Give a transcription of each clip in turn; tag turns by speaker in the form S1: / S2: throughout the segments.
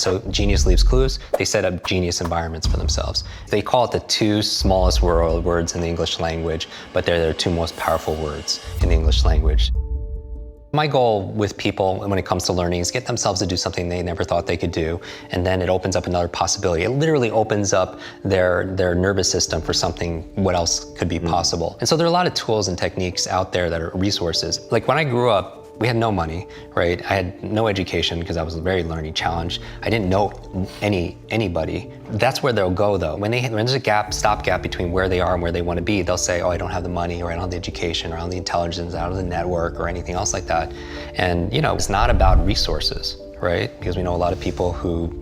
S1: So genius leaves clues. They set up genius environments for themselves. They call it the two smallest words in the English language, but they're the two most powerful words in the English language. My goal with people when it comes to learning is get themselves to do something they never thought they could do, and then it opens up another possibility. It literally opens up their nervous system for something, what else could be possible. And so there are a lot of tools and techniques out there that are resources. Like when I grew up, we had no money, right? I had no education because I was very learning challenged. I didn't know anybody. That's where they'll go though. When there's a stopgap between where they are and where they want to be, they'll say, oh, I don't have the money, or I don't have the education, or I don't have the intelligence, I don't have the network, or anything else like that. And it's not about resources, right? Because we know a lot of people who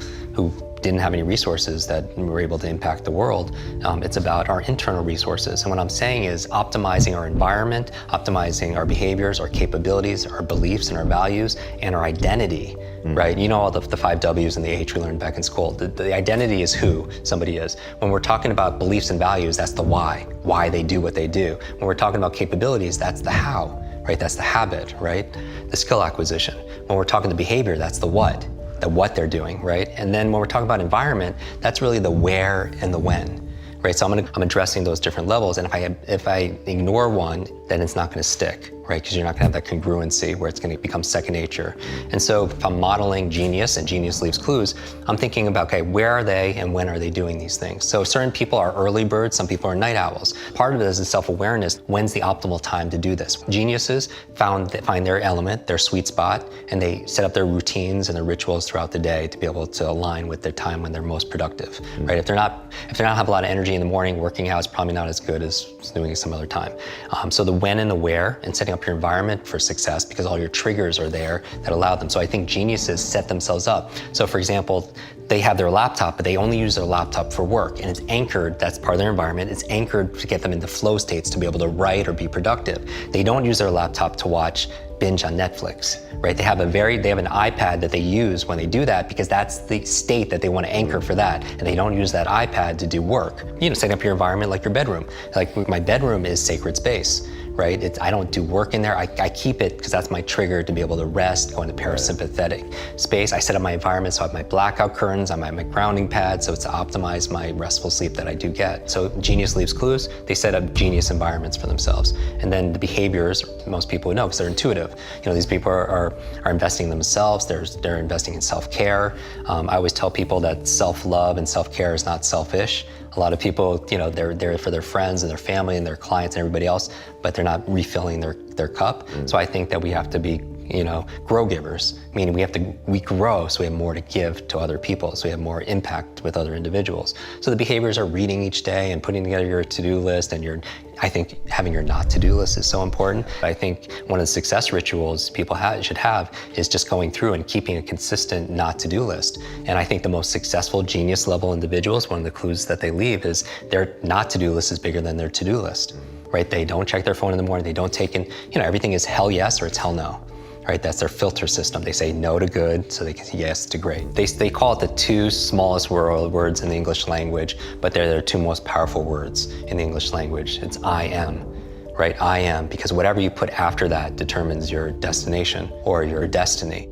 S1: didn't have any resources that were able to impact the world. It's about our internal resources. And what I'm saying is optimizing our environment, optimizing our behaviors, our capabilities, our beliefs and our values, and our identity, right? You know all the 5 W's and the H we learned back in school. The identity is who somebody is. When we're talking about beliefs and values, that's the why they do what they do. When we're talking about capabilities, that's the how, right? That's the habit, right? The skill acquisition. When we're talking the behavior, that's the what they're doing, right? And then when we're talking about environment, that's really the where and the when, right? So I'm addressing those different levels, and if I ignore one, then it's not going to stick, right? Because you're not going to have that congruency where it's going to become second nature. And so if I'm modeling genius and genius leaves clues, I'm thinking about, okay, where are they and when are they doing these things? So certain people are early birds, some people are night owls. Part of it is the self-awareness. When's the optimal time to do this? Geniuses find their element, their sweet spot, and they set up their routines and their rituals throughout the day to be able to align with their time when they're most productive, right? If they're not have a lot of energy in the morning, working out is probably not as good as doing it some other time. So the when and the where, and setting up your environment for success, because all your triggers are there that allow them. So I think geniuses set themselves up. So for example, they have their laptop, but they only use their laptop for work, and it's anchored, that's part of their environment, it's anchored to get them into flow states to be able to write or be productive. They don't use their laptop to binge on Netflix, right? They have an iPad that they use when they do that, because that's the state that they want to anchor for that, and they don't use that iPad to do work. Setting up your environment like your bedroom. Like my bedroom is sacred space, right? I don't do work in there. I keep it because that's my trigger to be able to rest, go into parasympathetic space. I set up my environment, so I have my blackout curtains, I have my grounding pad, so it's to optimize my restful sleep that I do get. So genius leaves clues. They set up genius environments for themselves. And then the behaviors, most people know because they're intuitive. These people are investing in themselves. They're investing in self-care. I always tell people that self-love and self-care is not selfish. A lot of people, they're there for their friends and their family and their clients and everybody else, but they're not refilling their cup. So I think that we have to be, grow givers, meaning we grow so we have more to give to other people, so we have more impact with other individuals. So the behaviors are reading each day and putting together your to-do list, and I think having your not to-do list is so important. I think one of the success rituals people should have is just going through and keeping a consistent not to-do list. And I think the most successful genius level individuals, one of the clues that they leave is their not to-do list is bigger than their to-do list, right? They don't check their phone in the morning. They don't take in, everything is hell yes or it's hell no. Right, that's their filter system. They say no to good, so they can say yes to great. They call it the 2 smallest words in the English language, but they're the 2 most powerful words in the English language. It's I am, right? I am, because whatever you put after that determines your destination or your destiny.